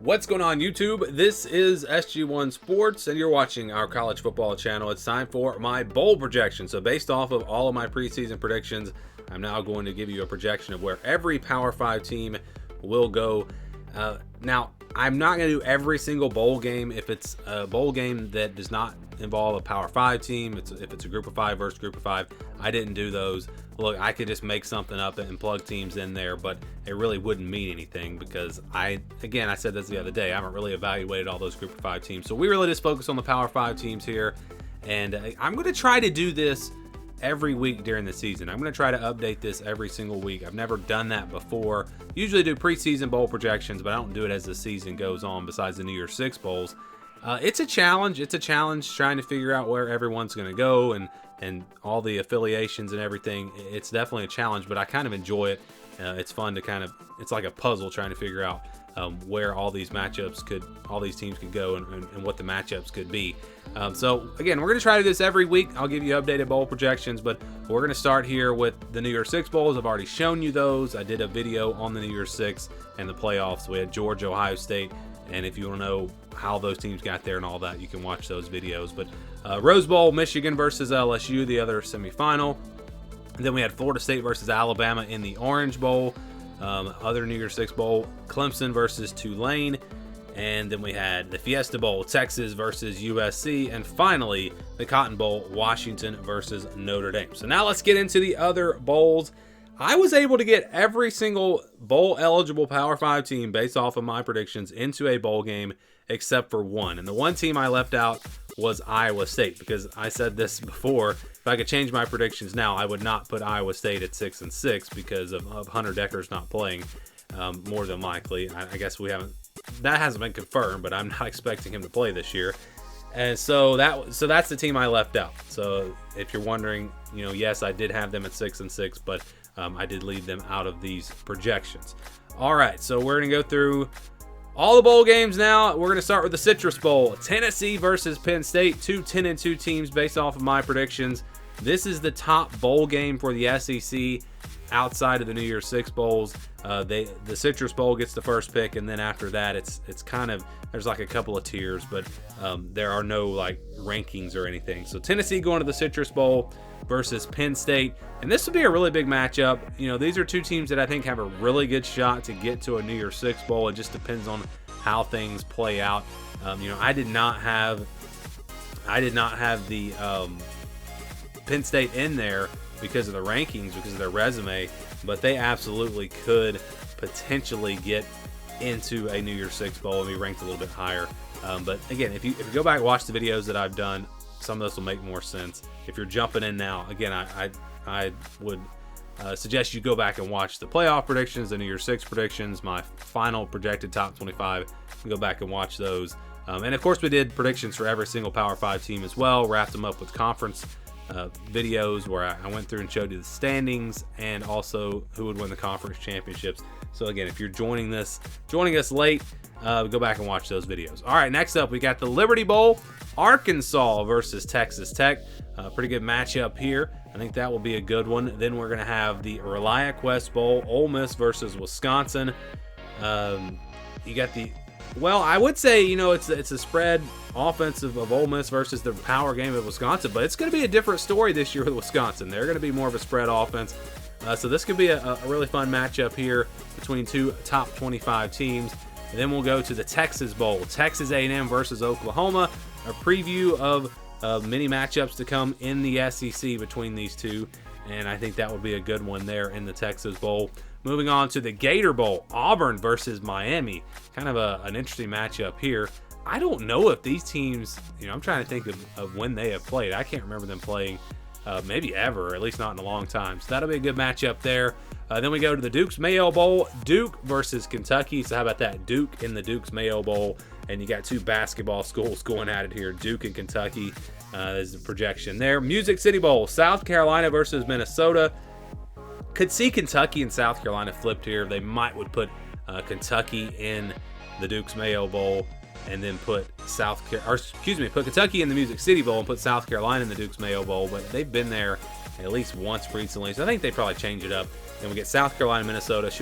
What's going on, YouTube? This is SG1 Sports, and you're watching our college football channel. It's time for my bowl projection. So based off of all of my preseason predictions, I'm now going to give you a projection of where every Power 5 team will go. Now, I'm not going to do every single bowl game. If it's a bowl game that does not involve a Power 5 team, if it's a Group of 5 versus Group of 5, I didn't do those. Look, I could just make something up and plug teams in there, but it really wouldn't mean anything because I said this the other day, I haven't really evaluated all those Group of 5 teams. So we really just focus on the Power 5 teams here, and I'm going to try to do this every week during the season. I'm going to try to update this every single week. I've never done that before. Usually do preseason bowl projections, but I don't do it as the season goes on besides the New Year's Six bowls. It's a challenge. It's a challenge trying to figure out where everyone's going to go and all the affiliations and everything. It's definitely a challenge, but I kind of enjoy it. It's fun to it's like a puzzle trying to figure out where all these teams could go and what the matchups could be. So again, we're going to try to do this every week. I'll give you updated bowl projections, but we're going to start here with the New Year's Six bowls. I've already shown you those. I did a video on the New Year's Six and the playoffs. We had Georgia, Ohio State, and if you want to know how those teams got there and all that, you can watch those videos. But Rose Bowl, Michigan versus LSU, the other semifinal. And then we had Florida State versus Alabama in the Orange Bowl. Other New Year's Six Bowl, Clemson versus Tulane. And then we had the Fiesta Bowl, Texas versus USC. And finally, the Cotton Bowl, Washington versus Notre Dame. So now let's get into the other bowls. I was able to get every single bowl-eligible Power 5 team based off of my predictions into a bowl game except for one. And the one team I left out was Iowa State, because I said this before, if I could change my predictions now, I would not put Iowa State at 6-6 because of Hunter Decker's not playing, more than likely. I guess that hasn't been confirmed, but I'm not expecting him to play this year. And so that's the team I left out. So if you're wondering, yes, I did have them at 6-6, but I did leave them out of these projections. All right, so we're going to go through all the bowl games now. We're going to start with the Citrus Bowl. Tennessee versus Penn State, two 10-2 teams based off of my predictions. This is the top bowl game for the SEC outside of the New Year's Six bowls. The Citrus Bowl gets the first pick, and then after that, it's kind of, there's like a couple of tiers, but there are no like rankings or anything. So Tennessee going to the Citrus Bowl versus Penn State, and this would be a really big matchup. These are two teams that I think have a really good shot to get to a New Year's Six bowl. It just depends on how things play out. I did not have the Penn State in there because of the rankings, because of their resume, but they absolutely could potentially get into a New Year's Six bowl and be ranked a little bit higher. But again, if you go back and watch the videos that I've done, some of this will make more sense. If you're jumping in now, again, I would suggest you go back and watch the playoff predictions, the New Year's Six predictions, my final projected top 25, and go back and watch those. And of course, we did predictions for every single Power 5 team as well, wrapped them up with conference videos where I went through and showed you the standings and also who would win the conference championships. So again, if you're joining us late, go back and watch those videos. All right, next up we got the Liberty Bowl, Arkansas versus Texas Tech. Pretty good matchup here. I think that will be a good one. Then we're going to have the ReliaQuest Bowl, Ole Miss versus Wisconsin. You got I would say, it's a spread offensive of Ole Miss versus the power game of Wisconsin, but it's going to be a different story this year with Wisconsin. They're going to be more of a spread offense. So this could be a really fun matchup here between two top 25 teams. And then we'll go to the Texas Bowl, Texas A&M versus Oklahoma, a preview of many matchups to come in the SEC between these two, and I think that would be a good one there in the Texas Bowl. Moving on to the Gator Bowl, Auburn versus Miami, kind of an interesting matchup here. I don't know if these teams, I'm trying to think of when they have played. I can't remember them playing maybe ever, or at least not in a long time. So that'll be a good matchup there. Then we go to the Duke's Mayo Bowl, Duke versus Kentucky. So how about that? Duke in the Duke's Mayo Bowl. And you got two basketball schools going at it here, Duke and Kentucky. Is the projection there. Music City Bowl, South Carolina versus Minnesota. Could see Kentucky and South Carolina flipped here. They would put Kentucky in the Duke's Mayo Bowl, and then put Kentucky in the Music City Bowl and put South Carolina in the Duke's Mayo Bowl. But they've been there at least once recently, so I think they probably change it up. Then we get South Carolina, Minnesota. That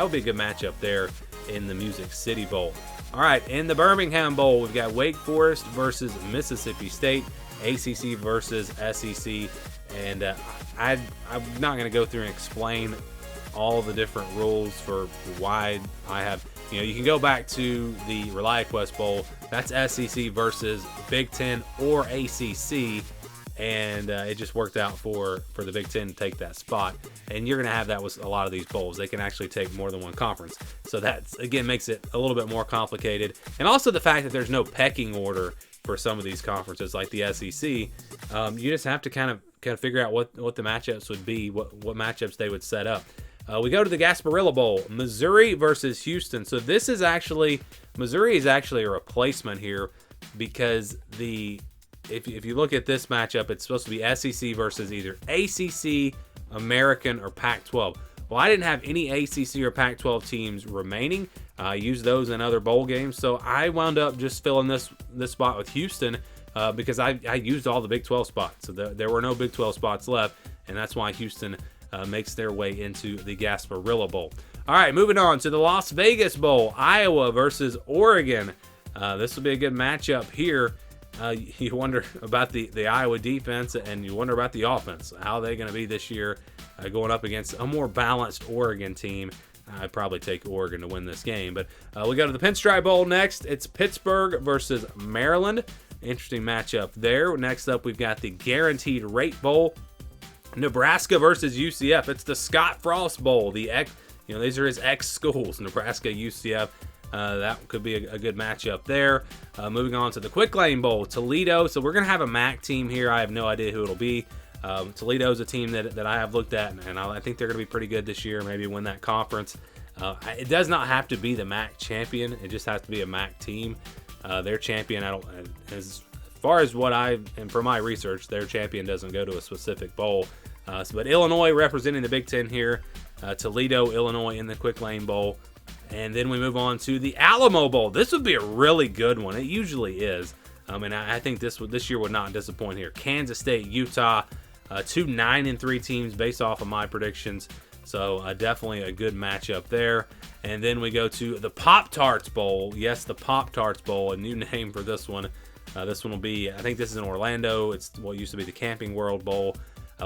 would be a good matchup there. in the Music City Bowl. All right, in the Birmingham Bowl, we've got Wake Forest versus Mississippi State, ACC versus SEC, and I'm not going to go through and explain all the different rules for why I have. You can go back to the ReliaQuest Bowl. That's SEC versus Big Ten or ACC, and it just worked out for the Big Ten to take that spot. And you're going to have that with a lot of these bowls. They can actually take more than one conference. So that, again, makes it a little bit more complicated. And also the fact that there's no pecking order for some of these conferences like the SEC. You just have to kind of figure out what the matchups would be, what matchups they would set up. We go to the Gasparilla Bowl, Missouri versus Houston. So this is Missouri is actually a replacement here, because if you look at this matchup, it's supposed to be SEC versus either ACC, American, or Pac-12. Well, I didn't have any ACC or Pac-12 teams remaining. I used those in other bowl games, so I wound up just filling this spot with Houston because I used all the Big 12 spots. So there were no Big 12 spots left, and that's why Houston makes their way into the Gasparilla Bowl. All right, moving on to the Las Vegas Bowl, Iowa versus Oregon. This will be a good matchup here. You wonder about the Iowa defense, and you wonder about the offense. How are they going to be this year going up against a more balanced Oregon team? I'd probably take Oregon to win this game. But we go to the Pinstripe Bowl next. It's Pittsburgh versus Maryland. Interesting matchup there. Next up, we've got the Guaranteed Rate Bowl, Nebraska versus UCF. It's the Scott Frost Bowl. These are his ex-schools, Nebraska, UCF. That could be a good matchup there. Moving on to the Quick Lane Bowl, Toledo. So we're going to have a MAC team here. I have no idea who it'll be. Toledo's a team that I have looked at, and I think they're going to be pretty good this year, maybe win that conference. It does not have to be the MAC champion. It just has to be a MAC team. Their champion, as far as and for my research, their champion doesn't go to a specific bowl. But Illinois representing the Big Ten here. Toledo, Illinois in the Quick Lane Bowl. And then we move on to the Alamo Bowl. This would be a really good one. It usually is. And I think this year would not disappoint here. Kansas State, Utah, 2 9-3 teams based off of my predictions. So definitely a good matchup there. And then we go to the Pop-Tarts Bowl. Yes, the Pop-Tarts Bowl, a new name for this one. This one will be, I think this is in Orlando. It's what used to be the Camping World Bowl.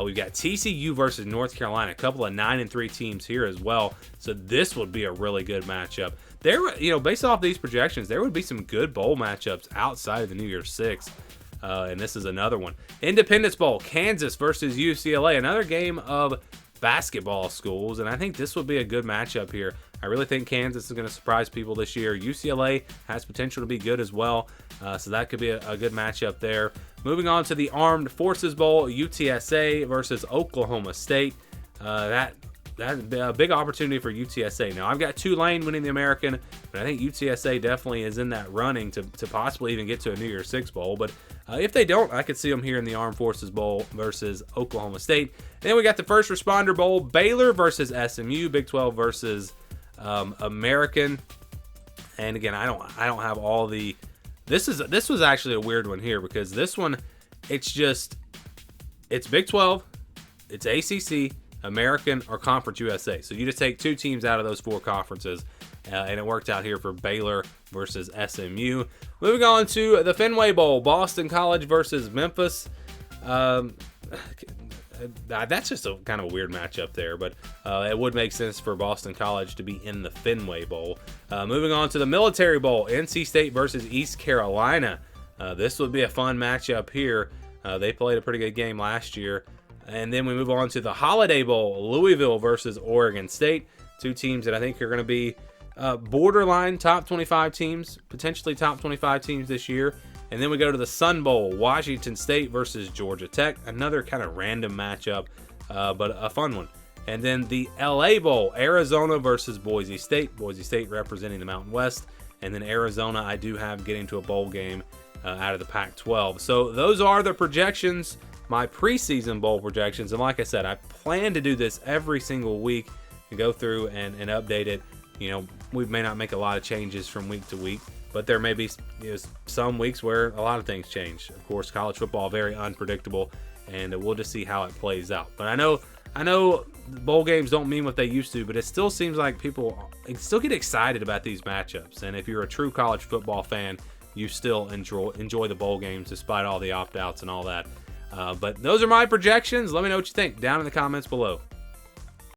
We've got TCU versus North Carolina, a couple of 9-3 teams here as well. So this would be a really good matchup. Based off these projections, there would be some good bowl matchups outside of the New Year's Six. And this is another one. Independence Bowl, Kansas versus UCLA, another game of basketball schools. And I think this would be a good matchup here. I really think Kansas is going to surprise people this year. UCLA has potential to be good as well. So that could be a good matchup there. Moving on to the Armed Forces Bowl, UTSA versus Oklahoma State. That's a big opportunity for UTSA. Now, I've got Tulane winning the American, but I think UTSA definitely is in that running to possibly even get to a New Year's Six Bowl. But if they don't, I could see them here in the Armed Forces Bowl versus Oklahoma State. Then we got the First Responder Bowl, Baylor versus SMU, Big 12 versus American. And again, I don't have all the. This was actually a weird one here, because this one, it's Big 12, it's ACC, American, or Conference USA. So you just take 2 teams out of those 4 conferences, and it worked out here for Baylor versus SMU. Moving on to the Fenway Bowl, Boston College versus Memphis. That's just a kind of a weird matchup there, but it would make sense for Boston College to be in the Fenway Bowl. Moving on to the Military Bowl, NC State versus East Carolina. This would be a fun matchup here. They played a pretty good game last year. And then we move on to the Holiday Bowl, Louisville versus Oregon State. 2 teams that I think are going to be borderline top 25 teams, potentially top 25 teams this year. And then we go to the Sun Bowl, Washington State versus Georgia Tech. Another kind of random matchup, but a fun one. And then the LA Bowl, Arizona versus Boise State. Boise State representing the Mountain West. And then Arizona, I do have getting to a bowl game out of the Pac-12. So those are the projections, my preseason bowl projections. And like I said, I plan to do this every single week and go through and update it. We may not make a lot of changes from week to week, but there may be some weeks where a lot of things change. Of course, college football very unpredictable, and we'll just see how it plays out. But I know bowl games don't mean what they used to, but it still seems like people still get excited about these matchups. And if you're a true college football fan, you still enjoy the bowl games despite all the opt-outs and all that. But those are my projections. Let me know what you think down in the comments below.